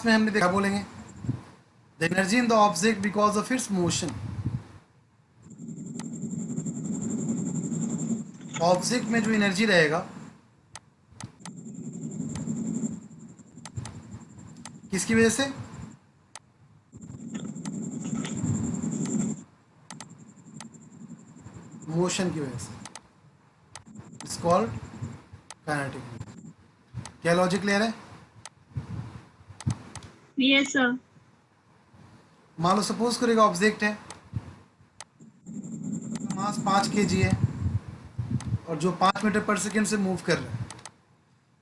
में हमने देखा, बोलेंगे the energy in the object because of its motion. Object में जो एनर्जी रहेगा किसकी वजह से? मोशन की वजह से। It's called kinetic. क्या लॉजिक क्लियर है? Yes, sir. मान लो सपोज करेगा ऑब्जेक्ट है, मास 5 kg है और जो 5 मीटर पर सेकेंड से मूव कर रहा है,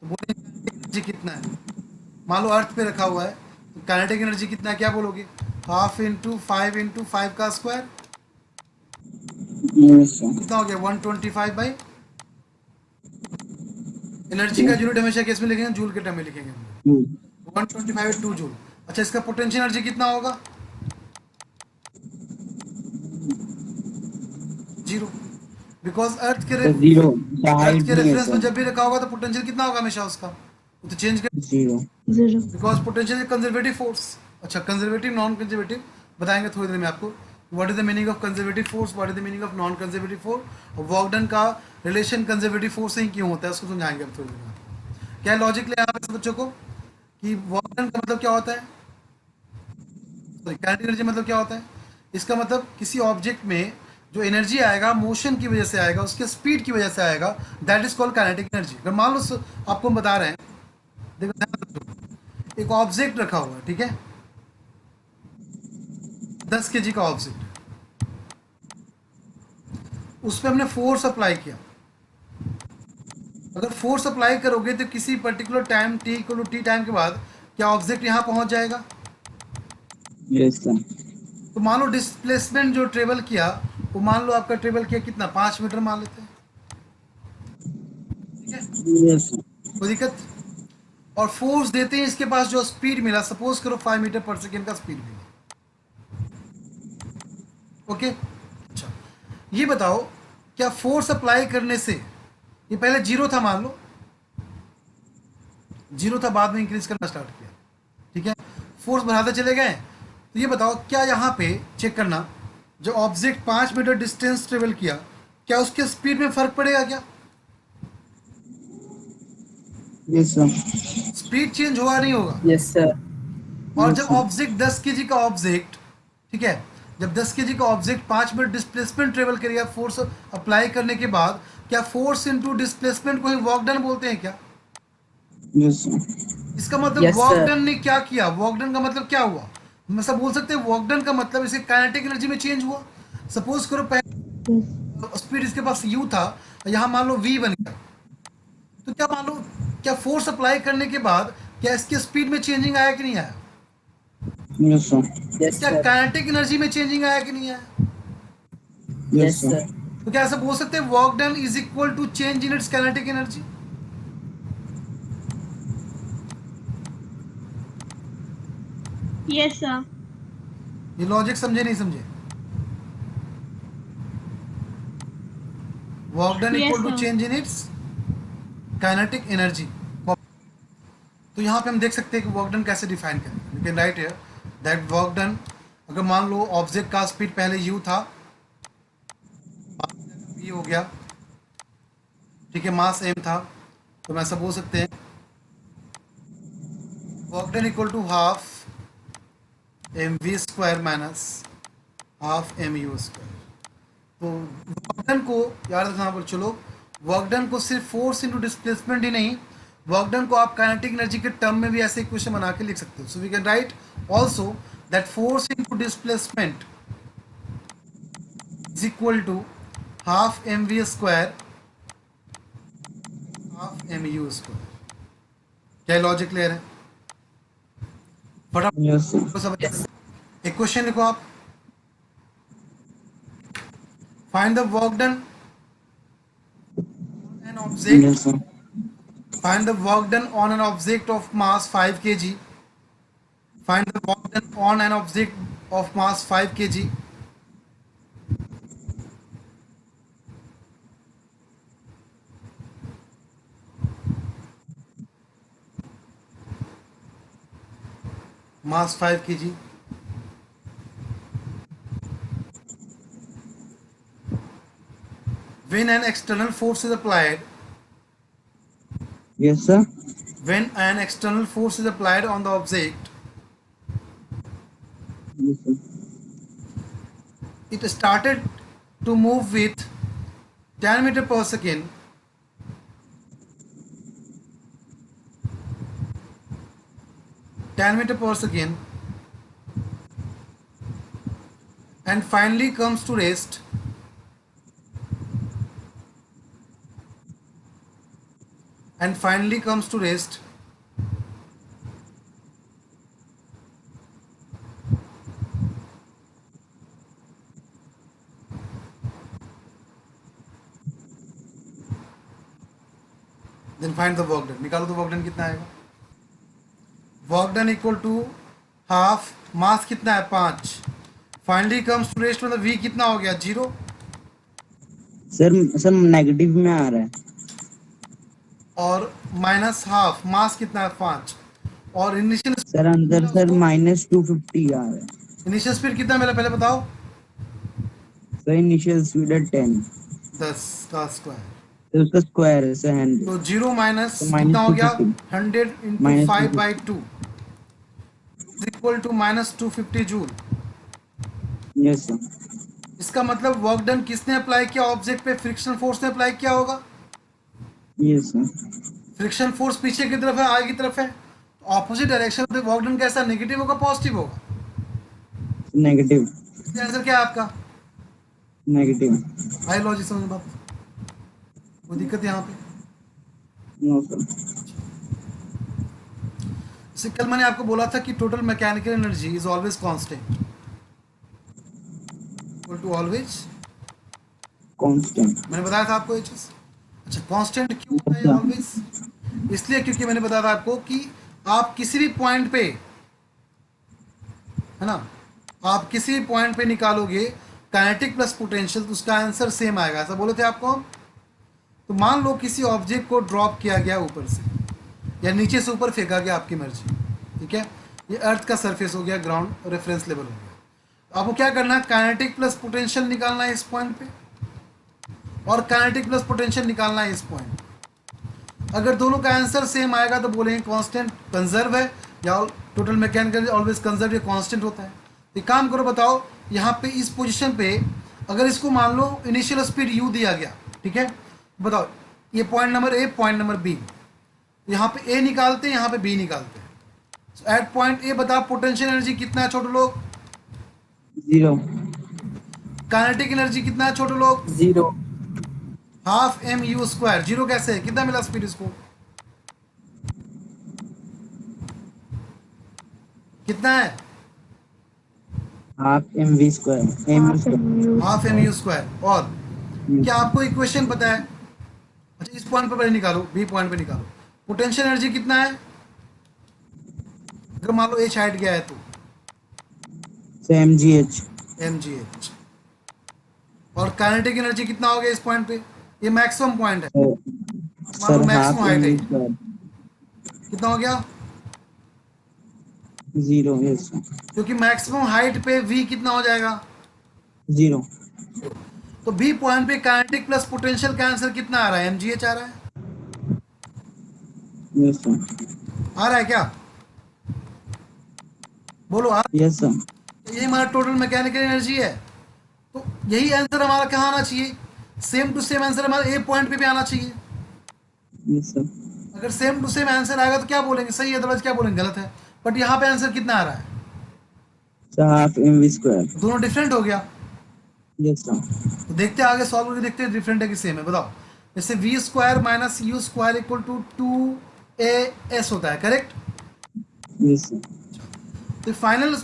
तो बोलेंगे एनर्जी कितना है? मान लो अर्थ पे रखा हुआ है, तो काइनेटिक एनर्जी कितना है, क्या बोलोगे? 1/2 × 5 × 5 का स्क्वायर Yes, sir. कितना हो गया? 125/। एनर्जी का यूनिट हमेशा किस में लिखेंगे? जूल के टर्म में लिखेंगे हम लोग। 125/2 जूल। अच्छा, इसका पोटेंशियल एनर्जी कितना होगा? 0। बिकॉज अर्थ के Zero. अर्थ Height के नहीं है रेफरेंस में sir. जब भी रखा होगा तो पोटेंशियल कितना होगा हमेशा उसका? वो तो चेंज कर, Zero. Zero. Because potential is conservative force. अच्छा, कंजर्वेटिव नॉन कंजर्वेटिव बताएंगे थोड़ी देर में आपको। What is the meaning of conservative force, what is the meaning of non conservative force, और वर्क डन का रिलेशन कंजर्वेटिव फोर्स से ही क्यों होता है, उसको समझाएंगे अब थोड़ी देर में आपको। क्या लॉजिक ले यहाँ पे बच्चों को कि वर्क डन का मतलब क्या होता है, सॉरी काइनेटिक एनर्जी मतलब क्या होता है? इसका मतलब किसी ऑब्जेक्ट में जो एनर्जी आएगा मोशन की वजह से आएगा, उसके स्पीड की वजह से आएगा, that is called kinetic energy. अगर मान लो आपको हम बता रहे हैं, देखो ध्यान रखो, एक ऑब्जेक्ट रखा हुआ है, ठीक है, 10 kg का ऑब्जेक्ट, उस पर हमने फोर्स अप्लाई किया। अगर फोर्स अप्लाई करोगे तो किसी पर्टिकुलर टाइम t टाइम के बाद क्या ऑब्जेक्ट यहाँ पहुंच जाएगा? Yes, sir. तो मान लो डिस्प्लेसमेंट जो ट्रेवल किया, वो मान लो आपका ट्रेवल किया कितना, 5 मीटर मान लेते हैं, ठीक है, Yes, sir. कोई दिक्कत? और फोर्स देते हैं इसके पास जो स्पीड मिला, सपोज करो 5 मीटर पर सेकेंड का स्पीड मिला। ओके, अच्छा ये बताओ, क्या फोर्स अप्लाई करने से, ये पहले जीरो था मान लो, जीरो था, बाद में इंक्रीज करना स्टार्ट किया, ठीक है, फोर्स बढ़ाते चले गए, तो ये बताओ क्या यहाँ पे चेक करना, जो ऑब्जेक्ट 5 मीटर डिस्टेंस ट्रेवल किया, क्या उसके स्पीड में फर्क पड़ेगा क्या? Yes, sir. स्पीड चेंज हुआ नहीं होगा। Yes, sir. और Yes, जब sir. ऑब्जेक्ट 10 kg का ऑब्जेक्ट, ठीक है, जब 10 kg का ऑब्जेक्ट 5 मिनट डिस्प्लेसमेंट ट्रेवल करेगा फोर्स अप्लाई करने के बाद, क्या फोर्स इनटू डिस्प्लेसमेंट को ही वर्क डन बोलते हैं क्या? Yes, sir. इसका मतलब Yes, वर्क sir. डन ने क्या किया, वर्क डन का मतलब क्या हुआ? हम ऐसा बोल सकते हैं वर्क डन का मतलब इसे काइनेटिक एनर्जी में चेंज हुआ। सपोज करो पहले स्पीड इसके पास u था, यहाँ मान लो v बन गया, तो क्या मान लो, क्या फोर्स अप्लाई करने के बाद क्या इसके स्पीड में चेंजिंग आया कि नहीं आया? Yes, sir. Yes, क्या sir. काइनेटिक एनर्जी में चेंजिंग आया कि नहीं आया? Yes, sir. तो क्या ऐसा बोल सकते हैं work done is equal to change in its kinetic energy? Yes, sir. ये लॉजिक समझे नहीं समझे? Work done Yes, equal to sir. Change in its kinetic energy. तो यहाँ पे हम देख सकते हैं कि वर्क डन कैसे डिफाइन करें। We can write here that work done, अगर मान लो ऑब्जेक्ट का स्पीड पहले u था, v हो गया, ठीक है, मास m था, तो मैं ऐसा बोल सकते हैं work done equal to half mv² minus half mu²। तो वर्क डन को याद रखना पर, चलो वर्क डन को सिर्फ फोर्स इनटू डिस्प्लेसमेंट ही नहीं, वर्क डन को आप काइनेटिक एनर्जी के टर्म में भी ऐसे इक्वेशन बना के लिख सकते हो। So we can write also that force into displacement is equal to half mv² half mu²। क्या लॉजिक क्लियर है? Yes, sir. फटाफट सब एक क्वेश्चन लिखो आप, find the work done an object, Yes, sir. find the work done on an object of mass 5 kg, find the work done on an object of mass 5 kg, mass 5 kg. When an external force is applied, Yes, sir. when an external force is applied on the object, Yes, sir. it started to move with 10 meter per second, 10 meter per second, and finally comes to rest, and finally comes to rest then find the work done. निकालो तो work done कितना आएगा. Work done equal to half, mass कितना है 5, finally comes to rest मतलब v कितना हो गया 0, सर नेगेटिव में आ रहा है. और माइनस हाफ, मास कितना है 5, और इनिशियल सर अंदर सर -250 आ रहा है. इनिशियल स्पीड कितना मिला पहले बताओ. सर इनिशियल स्पीड है 10. 10 का स्क्वायर, तो उसका स्क्वायर है सर 100. तो 0 माइनस तो कितना हो गया 250 100 into 5 by 250. 2 equal to -250 joule. Yes sir. इसका मतलब वर्क डन किसने अप्लाई किया ऑब्जेक्ट पे, फ्रिक्शन फोर्स ने अप्लाई किया होगा. Yes sir. फ्रिक्शन फोर्स पीछे की तरफ है, आगे की तरफ है, ऑपोजिट डायरेक्शन में वर्क डन कैसा, नेगेटिव होगा पॉजिटिव होगा. नेगेटिव. इसका आंसर क्या है आपका. नेगेटिव. आई लॉजिक समझ बात, कोई दिक्कत यहाँ पे. No sir. जैसे कल मैंने आपको बोला था कि total mechanical energy is always constant, equal to always. Constant. मैंने बताया था आपको ये चीज. अच्छा कांस्टेंट क्यों होता है ऑलवेज, इसलिए क्योंकि मैंने बताया था आपको कि आप किसी भी पॉइंट पे, है ना, आप किसी भी पॉइंट पे निकालोगे काइनेटिक प्लस पोटेंशियल तो उसका आंसर सेम आएगा. ऐसा बोले थे आपको हम. तो मान लो किसी ऑब्जेक्ट को ड्रॉप किया गया ऊपर से या नीचे से ऊपर फेंका गया, आपकी मर्जी, ठीक है. ये अर्थ का सरफेस हो गया, ग्राउंड रेफरेंस लेवल हो गया. तो आपको क्या करना है, काइनेटिक प्लस पोटेंशियल निकालना है इस पॉइंट पे, और काइनेटिक प्लस पोटेंशियल निकालना है इस पॉइंट. अगर दोनों का आंसर सेम आएगा तो बोलेंगे कांस्टेंट कंजर्व है, या टोटल मैकेनिकल ऑलवेज कंजर्व, ये कांस्टेंट होता है. एक काम करो, बताओ यहाँ पे इस पोजीशन पे अगर इसको मान लो इनिशियल स्पीड u दिया गया, ठीक है. बताओ ये point number A, point number B, यहाँ पे a निकालते हैं, यहाँ पे b निकालते हैं. सो एट पॉइंट ए बताओ पोटेंशियल एनर्जी कितना है छोटे लोग, 0. काइनेटिक एनर्जी कितना है छोटे लोग, 0. Half M U square. Zero कैसे है, कितना मिला स्पीड इसको, कितना है, half mv square. Half M U square. और क्या आपको इक्वेशन पता है. अच्छा इस पॉइंट पे पहले निकालो, बी पॉइंट पे निकालो पोटेंशियल एनर्जी कितना है, अगर मान लो एच हाइट गया है तो mgh. mgh. और काइनेटिक एनर्जी कितना हो गया इस पॉइंट पे, ये मैक्सिमम पॉइंट है, मान लो सर हाफ मैक्सिमम हाइट है, mv स्क्वायर. कितना हो गया, 0. Yes sir. क्योंकि मैक्सिमम हाइट पे v कितना हो जाएगा, 0. तो बी पॉइंट पे काइनेटिक प्लस पोटेंशियल का आंसर कितना आ रहा है, mgh आ रहा है. Yes sir. आ रहा है क्या, बोलो आ. Yes sir. यही हमारा टोटल मैकेनिकल एनर्जी है. तो यही आंसर हमारा कहाँ आना चाहिए, सेम टू सेम आंसर हमारा ए पॉइंट पे भी आना चाहिए. Yes sir. अगर सेम टू सेम आंसर आएगा तो क्या बोलेंगे सही है, अदरवाइज क्या बोलेंगे गलत है. बट यहाँ पे आंसर कितना आ रहा है, सर हाफ mv स्क्वायर. दोनों डिफरेंट हो गया. Yes sir. तो देखते हैं आगे सॉल्व करके देखते हैं डिफरेंट है कि सेम है. बताओ जैसे V square minus U square equal to 2as होता है, करेक्ट. Yes sir. तो फाइनल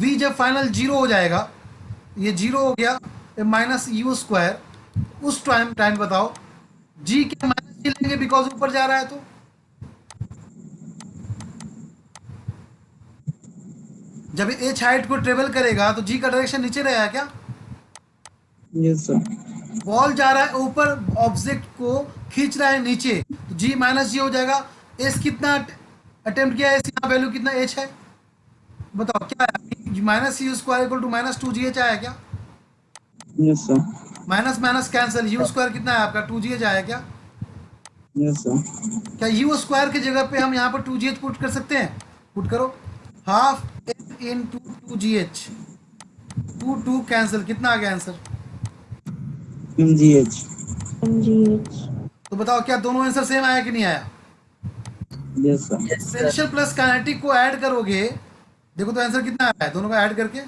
v जब फाइनल जीरो हो जाएगा, ये जीरो हो गया, माइनस यू स्क्वायर, उस टाइम बताओ g के माइनस जी लेंगे बिकॉज ऊपर जा रहा है. तो जब h हाइट को ट्रेवल करेगा तो g का डायरेक्शन नीचे रहेगा क्या, यस सर. बॉल जा रहा है ऊपर, ऑब्जेक्ट को खींच रहा है नीचे, तो g माइनस जी हो जाएगा. s कितना अटेम्प्ट किया है, यहाँ वैल्यू कितना h है, बताओ क्या है, minus U square equal to minus two G H आया क्या? Yes, sir. Minus minus cancel, U square कितना है आपका, टू जी एच आया क्या? Yes, sir. क्या यू स्क्वायर की जगह पे हम यहाँ पर टू जी एच पुट कर सकते हैं? पुट करो, half N into two G H, two two cancel, कितना आ गया आंसर? MGH. तो बताओ क्या दोनों आंसर सेम आया कि नहीं आया? Yes, sir. Potential plus kinetic को ऐड करोगे, देखो तो आंसर कितना आया है दोनों का ऐड करके?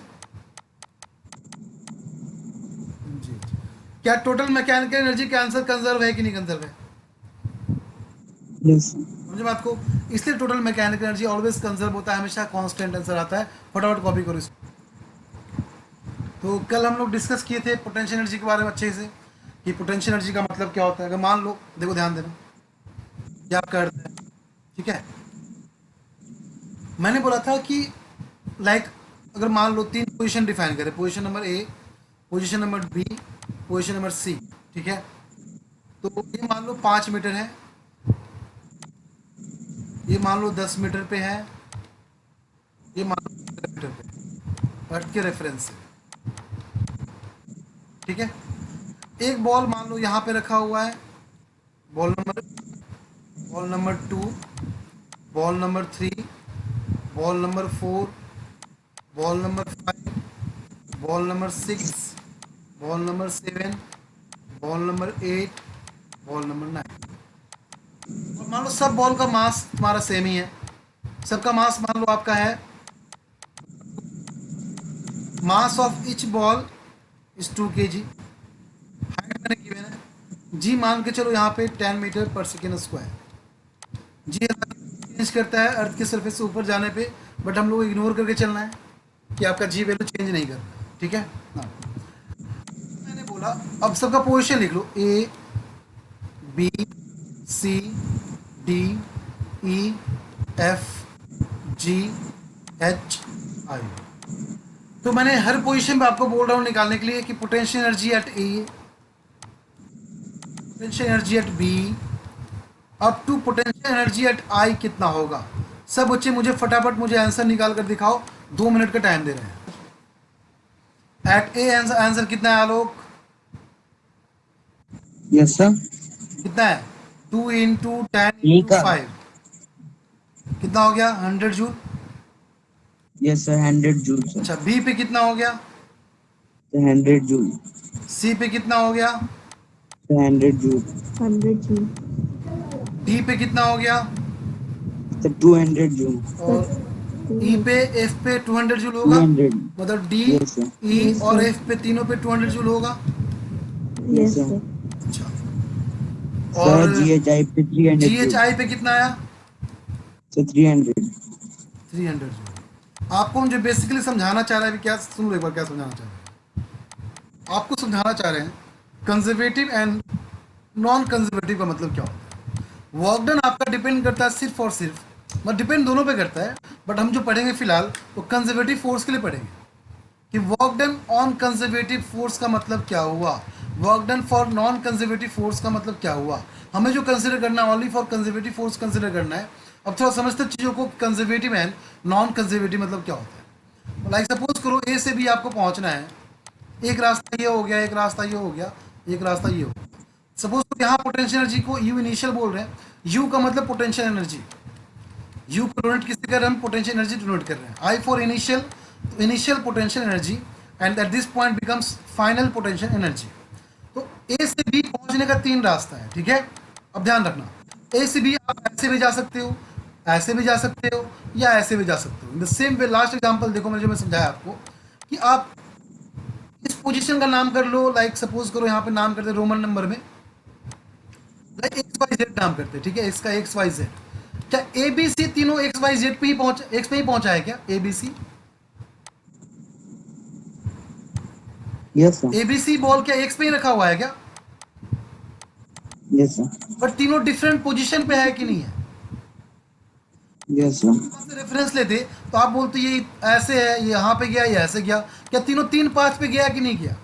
जी। क्या टोटल मैकेनिकल एनर्जी का आंसर कंजर्व है कि नहीं कंजर्व है? Yes, sir. समझे बात को? इसलिए total mechanical energy always conserve होता है, हमेशा कांस्टेंट आंसर आता है। फटाफट कॉपी करो इसको। तो कल हम लोग डिस्कस किए थे पोटेंशियल एनर्जी के बारे में अच्छे से, कि पोटेंशियल एनर्जी का मतलब क्या होता है। अगर मान लो, देखो ध्यान देना क्या आपका अर्थ है, ठीक है। मैंने बोला था कि लाइक अगर मान लो तीन पोजीशन डिफाइन करें, position number A, position number B, position number C, ठीक है। तो ये मान लो 5 मीटर है, ये मान लो 10 मीटर पे है, ये मान लो 15 मीटर पे है, अर्थ के रेफरेंस से, ठीक है। एक बॉल मान लो यहाँ पे रखा हुआ है, ball number 2, ball number 3, ball number 4, ball number 5, ball number 6, ball number 7, ball number 8, ball number 9। और मान लो सब बॉल का मास तुम्हारा सेम ही है, सबका मास मान लो आपका है, mass of each ball is 2 kg, height मैंने गिवन है, जी मान के चलो यहाँ पे 10 मीटर पर सेकेंड स्क्वायर। जी चेंज करता है अर्थ के सरफेस से ऊपर जाने पे, बट हम लोग इग्नोर करके चलना है कि आपका जी वैल्यू चेंज नहीं करना है, ठीक है ना। मैंने बोला अब सबका पोजीशन लिख लो, A B C D E F G H I. तो मैंने हर पोजीशन पे आपको बोल रहा हूँ निकालने के लिए कि potential energy at A, potential energy at B, up to potential energy at I कितना होगा। सब बच्चे मुझे फटाफट मुझे आंसर निकाल कर दिखाओ, 2 मिनट का टाइम दे रहे हैं। एट ए आंसर कितना है आलोक? Yes, sir. कितना है? 2 × 10 ठीक × है। 5 कितना हो गया? 100 joule. Yes, sir. 100 joules, sir. अच्छा, बी पे कितना हो गया? 100 joule. सी पे कितना हो गया? 100 joule. डी पे कितना हो गया? Sir, 200 joule. और ई पे, एफ पे 200 जूल होगा, 200. मतलब डी, Yes, sir. ई और एफ पे तीनों पे 200 जूल होगा। Yes, sir. अच्छा, Sir, और GHI पे 300 जी एच joule. आई पे कितना आया? Sir, 300. 300 जूल। आपको मुझे बेसिकली समझाना चाह रहा है, क्या सुन लो एक बार क्या समझाना चाह रहे हैं। आपको समझाना चाह रहे हैं कंजर्वेटिव एंड नॉन कंजर्वेटिव का मतलब क्या होता है। वर्क डन आपका डिपेंड करता है सिर्फ और सिर्फ, मतलब डिपेंड दोनों पे करता है, बट हम जो पढ़ेंगे फिलहाल वो कंजर्वेटिव फोर्स के लिए पढ़ेंगे कि work done on conservative force का मतलब क्या हुआ, work done for non conservative force का मतलब क्या हुआ। हमें जो कंसिडर करना है only for conservative force consider करना है। अब थोड़ा समझते हैं चीज़ों को, कंजर्वेटिव एंड नॉन कंजर्वेटिव मतलब क्या होता है। लाइक सपोज करो ए से बी आपको पहुंचना है, एक रास्ता ये हो गया, एक रास्ता ये हो गया, एक रास्ता ये हो गया। सपोज तो यहाँ पोटेंशियल एनर्जी को यू इनिशियल बोल रहे हैं, यू का मतलब पोटेंशियल एनर्जी, यू को डोनेट किससे कर रहे हैं हम? पोटेंशियल एनर्जी डोनेट कर रहे हैं। आई फॉर इनिशियल, तो initial potential energy and at this point becomes final potential energy. तो ए से बी पहुंचने का 3 रास्ता है, ठीक है। अब ध्यान रखना, ए से बी आप ऐसे भी जा सकते हो, ऐसे भी जा सकते हो, या ऐसे भी जा सकते हो। In the same way last example देखो मैंने जो मैं समझाया आपको कि आप इस पोजीशन का नाम कर लो, लाइक सपोज करो यहाँ पे नाम करते रोमन नंबर में, लाइक एक्स वाई जेड नाम करते, ठीक है, इसका एक्स वाई जेड। क्या ए बी सी तीनों एक्स वाई जेड पे ही पहुंच, एक्स पे ही पहुंचा है क्या A B C? Yes, sir. A B C ball क्या एक्स पे ही रखा हुआ है क्या? Yes, sir. बट तीनों डिफरेंट पोजीशन पे है कि नहीं है? Yes, sir. रेफरेंस लेते तो आप बोलते ये ऐसे है, ये यहाँ पे गया, ये ऐसे गया, क्या तीनों 3 5 पे गया कि नहीं गया?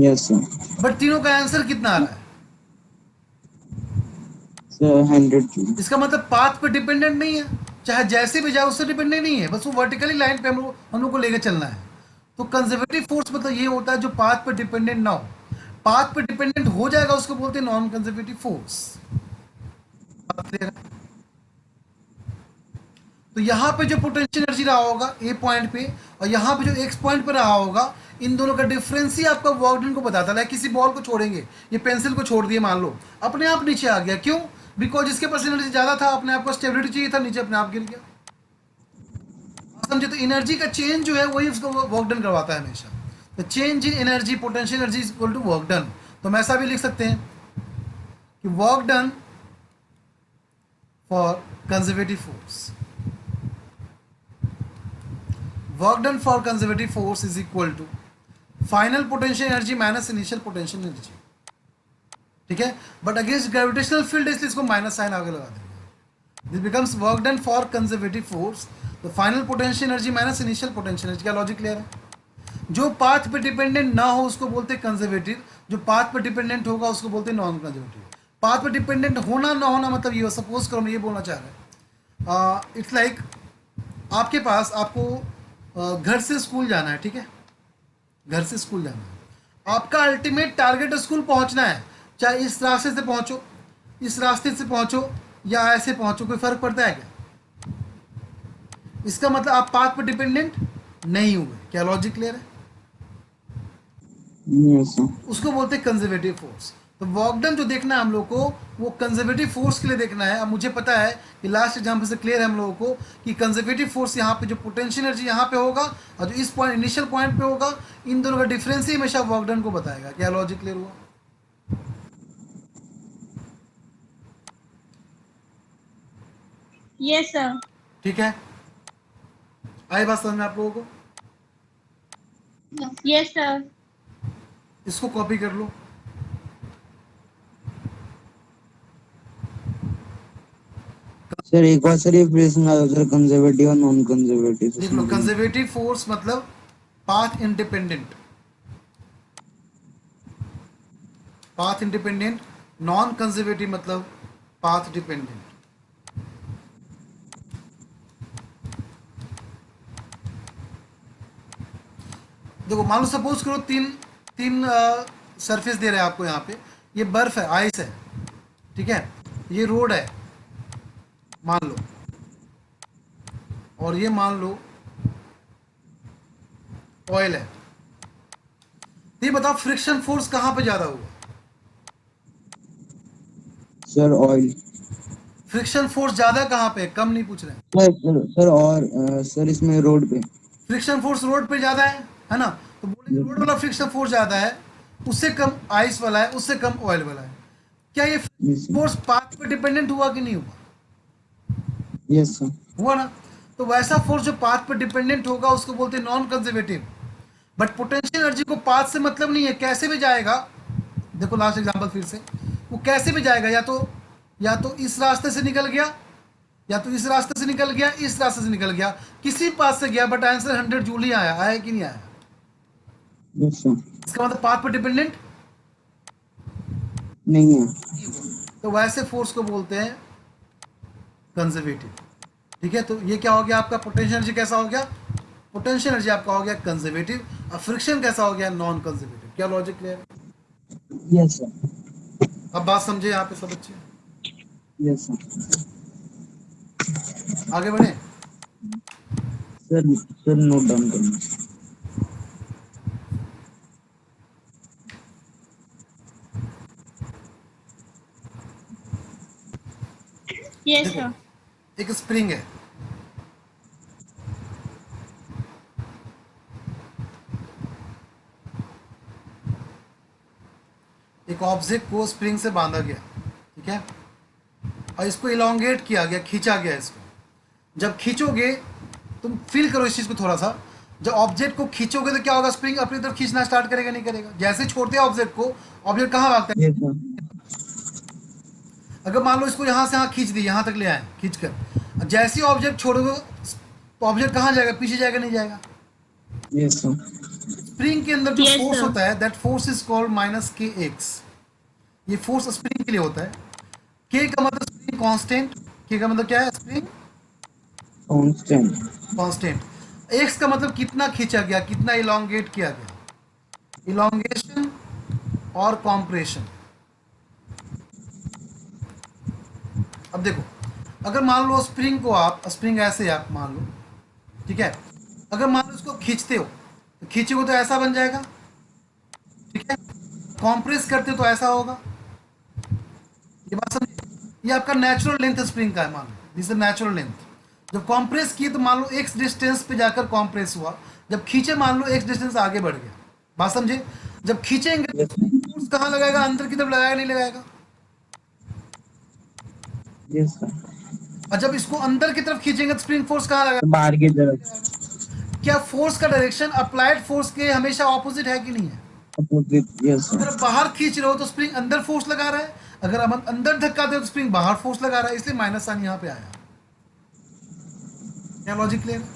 Yes, sir. बट तीनों का आंसर कितना आ रहा है? Sir, 100 joule. इसका मतलब पाथ पे डिपेंडेंट नहीं है। चाहे जैसे भी जाए उससे डिपेंडेंट नहीं है, बस वो वर्टिकली लाइन पे हम लोग को लेकर चलना है। तो कंजर्वेटिव फोर्स मतलब ये होता है जो पाथ पर डिपेंडेंट ना हो। पाथ पर डिपेंडेंट हो जाएगा उसको बोलते हैं नॉन कंजर्वेटिव फोर्स। तो यहाँ पे जो पोटेंशियल एनर्जी रहा होगा ए पॉइंट पे, और यहाँ पे जो एक्स पॉइंट पे रहा होगा, इन दोनों का डिफरेंस ही आपका वर्क डन को बताता है। किसी बॉल को छोड़ेंगे, ये पेंसिल को छोड़ दिए मान लो, अपने आप नीचे आ गया, क्यों? बिकॉज जिसके पास एनर्जी ज़्यादा था, अपने आप को स्टेबिलिटी चाहिए था, नीचे अपने आप गिर गया। समझे? तो एनर्जी का चेंज जो है वही उसको वर्क डन करवाता है हमेशा। तो change in energy, potential energy is equal to work done. तो हम ऐसा भी लिख सकते हैं कि work done for conservative force, work done for conservative force is equal to final potential energy minus initial potential energy. ठीक है, बट अगेंस्ट ग्रेविटेशनल फील्ड इसलिए इसको माइनस साइन आगे लगा देंगे। This becomes work done for conservative force, the final potential energy minus initial potential energy. क्या logic clear है? जो पाथ पे डिपेंडेंट ना हो उसको बोलते हैं कंजर्वेटिव, जो पाथ पे डिपेंडेंट होगा उसको बोलते हैं नॉन कंजर्वेटिव। पाथ पे डिपेंडेंट होना ना होना मतलब ये, सपोज करो मैं ये बोलना चाह रहा हूँ, इट्स लाइक आपके पास, आपको घर से स्कूल जाना है, ठीक है, घर से स्कूल जाना है, आपका अल्टीमेट टारगेट स्कूल पहुंचना है, चाहे इस रास्ते से पहुंचो, इस रास्ते से पहुंचो, या ऐसे पहुंचो, कोई फर्क पड़ता है क्या? इसका मतलब आप पाथ पर डिपेंडेंट नहीं हुए। क्या लॉजिक क्लियर है? Yes, sir. उसको बोलते हैं कंजर्वेटिव फोर्स। तो वर्क डन जो देखना है हम लोग को, वो कंजर्वेटिव फोर्स के लिए देखना है। अब मुझे पता है कि लास्ट एग्जाम्पल से क्लियर है हम लोगों को कि कंजर्वेटिव फोर्स यहाँ पे जो पोटेंशियल एनर्जी यहाँ पे होगा और जो इस पॉइंट इनिशियल पॉइंट पे होगा, इन दोनों का डिफरेंस ही हमेशा वर्क डन को बताएगा। क्या लॉजिक क्लियर हुआ? Yes, sir. ठीक है, आई बात समझ में आप लोगों को? Yes, sir. इसको कॉपी कर लो। सर एक बार सर ये फ्रेज सुना दो सर, कंजर्वेटिव और नॉन कंजर्वेटिव। देख लो, कंजर्वेटिव फोर्स मतलब path independent, path independent. Non conservative मतलब पाथ डिपेंडेंट। देखो मान लो सपोज करो तीन तीन सरफेस दे रहे हैं आपको। यहाँ पे ये बर्फ है, आइस है, ठीक है, ये रोड है मान लो, और ये मान लो ऑयल है। ये बताओ फ्रिक्शन फोर्स कहाँ पे ज़्यादा हुआ? Sir oil. फ्रिक्शन फोर्स ज़्यादा कहाँ पे? कम नहीं पूछ रहे हैं। सर और सर इसमें रोड पे। फ्रिक्शन फोर्स रोड पे ज़्यादा है ना? तो बोलेंगे रोड वाला फ्रिक्शन फोर्स ज़्यादा है, उससे कम आइस वाला है, उससे कम ऑयल वाला है। क्या ये Yes, sir. फोर्स पाथ पे डिपेंडेंट हुआ कि नहीं हुआ? Yes, sir. हुआ ना? तो वैसा फोर्स जो पाथ पर डिपेंडेंट होगा उसको बोलते हैं non conservative. But potential energy को पाथ से मतलब नहीं है, कैसे भी जाएगा। देखो लास्ट एग्जांपल फिर से, वो कैसे भी जाएगा, या तो इस रास्ते से निकल गया, या तो इस रास्ते से निकल गया, इस रास्ते से निकल गया, किसी पाथ से गया, बट आंसर 100 जूल ही आया। आया कि नहीं आया? Yes, sir. इसका मतलब पाथ पर डिपेंडेंट नहीं है। तो वैसे फोर्स को बोलते हैं कंजर्वेटिव। ठीक है, तो ये क्या हो गया आपका? पोटेंशियल एनर्जी कैसा हो गया? पोटेंशियल एनर्जी आपका हो गया कंजर्वेटिव, और फ्रिक्शन कैसा हो गया? Non conservative. क्या लॉजिक क्लियर है? Yes, sir. अब बात समझे यहाँ पे सब बच्चे? Yes, sir. आगे बढ़े। सर नोट डाउन करना। Yes, देखो, sir. एक स्प्रिंग है, एक ऑब्जेक्ट को स्प्रिंग से बांधा गया, ठीक है, और इसको इलोंगेट किया गया, खींचा गया इसको। जब खींचोगे, तुम फील करो इस चीज़ को थोड़ा सा, जब ऑब्जेक्ट को खींचोगे तो क्या होगा? स्प्रिंग अपनी तरफ खींचना स्टार्ट करेगा, नहीं करेगा? जैसे छोड़ते हैं ऑब्जेक्ट को, ऑब्जेक्ट कहाँ भागता है? Yes, sir. अगर मान लो इसको यहाँ से यहाँ खींच दी, यहाँ तक ले आए खींच कर, जैसे ही ऑब्जेक्ट छोड़ोगे तो ऑब्जेक्ट कहाँ जाएगा? पीछे जाएगा, नहीं जाएगा? Yes, sir. स्प्रिंग के अंदर जो Yes, फोर्स sir. होता है, that force is called minus के एक्स। ये फोर्स स्प्रिंग के लिए होता है। के का मतलब स्प्रिंग कांस्टेंट, के का मतलब क्या है? Spring constant. कांस्टेंट। एक्स का मतलब कितना खींचा गया, कितना इलोंगेट किया गया, इलोंगेशन और कॉम्प्रेशन। अब देखो, अगर मान लो स्प्रिंग को आप, स्प्रिंग ऐसे आप मान लो, ठीक है, अगर मान लो इसको खींचते हो तो खींचोगे तो ऐसा बन जाएगा, ठीक है, कॉम्प्रेस करते हो तो ऐसा होगा। ये बात समझे, ये आपका नेचुरल लेंथ स्प्रिंग का है, मान लो दिस इज नेचुरल लेंथ। जब कॉम्प्रेस किए तो मान लो एक्स डिस्टेंस पे जाकर कॉम्प्रेस हुआ, जब खींचे मान लो एक्स डिस्टेंस आगे बढ़ गया। बात समझे, जब खींचेंगे तो यस स्प्रिंग फोर्स कहाँ लगाएगा, अंदर की तरफ लगाएगा नहीं लगाएगा। Yes sir. और जब इसको अंदर की तरफ खींचेंगे तो स्प्रिंग फोर्स कहाँ लगाएगा, बाहर की तरफ। क्या फोर्स का डायरेक्शन अप्लाइड फोर्स के हमेशा ऑपोजिट है कि नहीं है। अपोजिट। यस अगर सर। आप बाहर खींच रहे हो तो स्प्रिंग अंदर फोर्स लगा रहा है, अगर हम अंदर धक्का दे तो स्प्रिंग बाहर फोर्स लगा रहा है, इसलिए माइनस साइन यहाँ पे आया। क्या लॉजिक क्लियर है।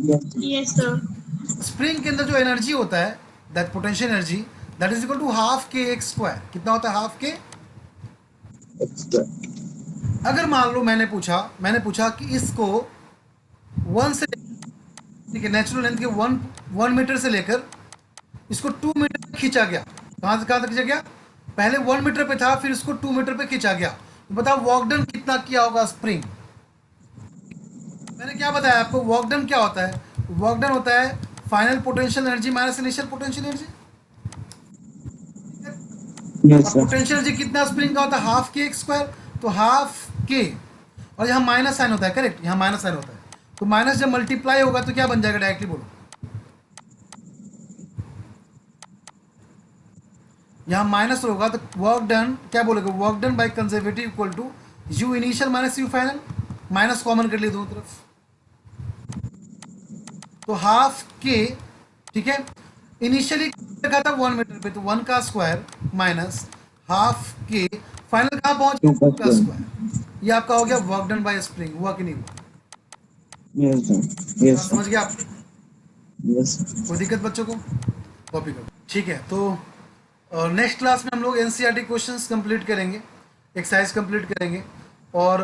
Yes Yes, sir. स्प्रिंग के अंदर जो एनर्जी होता है, that potential energy, that is equal to half K X square. कितना होता है, हाफ के। एक्स्ट्रा। अगर मान लो मैंने पूछा कि इसको 1 से, ठीक है, नेचुरल लेंथ के 1 मीटर से लेकर इसको 2 मीटर पे खींचा गया। कहाँ से कहाँ तक खींचा गया, पहले 1 मीटर पे था, फिर इसको 2 मीटर पे खींचा गया। तो बताओ वर्क डन कितना किया होगा स्प्रिंग। मैंने क्या बताया आपको, वर्क डन क्या होता है, वर्क डन होता है final potential energy minus initial potential energy. Yes और सर। पोटेंशियल एनर्जी कितना स्प्रिंग का होता है, हाफ के एक्स स्क्वायर। तो हाफ के, और यहाँ माइनस साइन होता है, करेक्ट, यहाँ माइनस साइन होता है, तो माइनस जब मल्टीप्लाई होगा तो क्या बन जाएगा, डायरेक्टली बोलो। यहाँ माइनस होगा तो वर्क डन क्या बोलेगा, work done by conservative equal to U initial minus U final, minus common कर लिए दोनों तरफ, तो हाफ के, ठीक है, इनिशियली रखा था 1 मीटर पे, तो 1 का स्क्वायर माइनस हाफ के, फाइनल कहाँ पहुंच टू गया, 2 का परसेंट। स्क्वायर। ये आपका हो गया वर्क डन बाय स्प्रिंग, हुआ कि नहीं हुआ। Yes sir. यस बात सर। समझ गया आप, यस। कोई दिक्कत बच्चों को, कॉपी करो, ठीक है। तो नेक्स्ट क्लास में हम लोग एनसीईआरटी क्वेश्चंस कंप्लीट करेंगे, एक्सरसाइज कंप्लीट करेंगे, और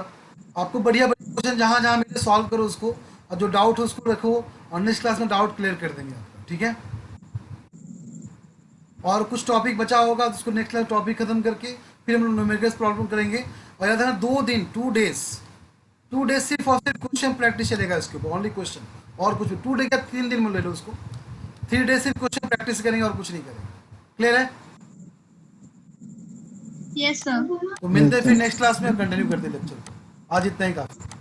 आपको बढ़िया बढ़िया क्वेश्चन जहाँ जहाँ मिले सॉल्व करो उसको, और जो डाउट हो उसको रखो, और नेक्स्ट क्लास में डाउट क्लियर कर देंगे आपका, ठीक है। और कुछ टॉपिक बचा होगा तो उसको नेक्स्ट क्लास टॉपिक खत्म करके फिर हम लोग न्यूमेरिकल्स प्रॉब्लम करेंगे। और याद रखना 2 दिन 2 डेज सिर्फ और सिर्फ क्वेश्चन प्रैक्टिस चलेगा इसके ऊपर, ओनली क्वेश्चन, और कुछ भी 2 डे का 3 दिन में ले लो उसको, 3 डेज सिर्फ क्वेश्चन प्रैक्टिस करेंगे और कुछ नहीं करेंगे। क्लियर है। Yes, sir. तो मिलते हैं यस फिर सर। नेक्स्ट क्लास में, कंटिन्यू करते हैं लेक्चर को। आज इतना ही काफी।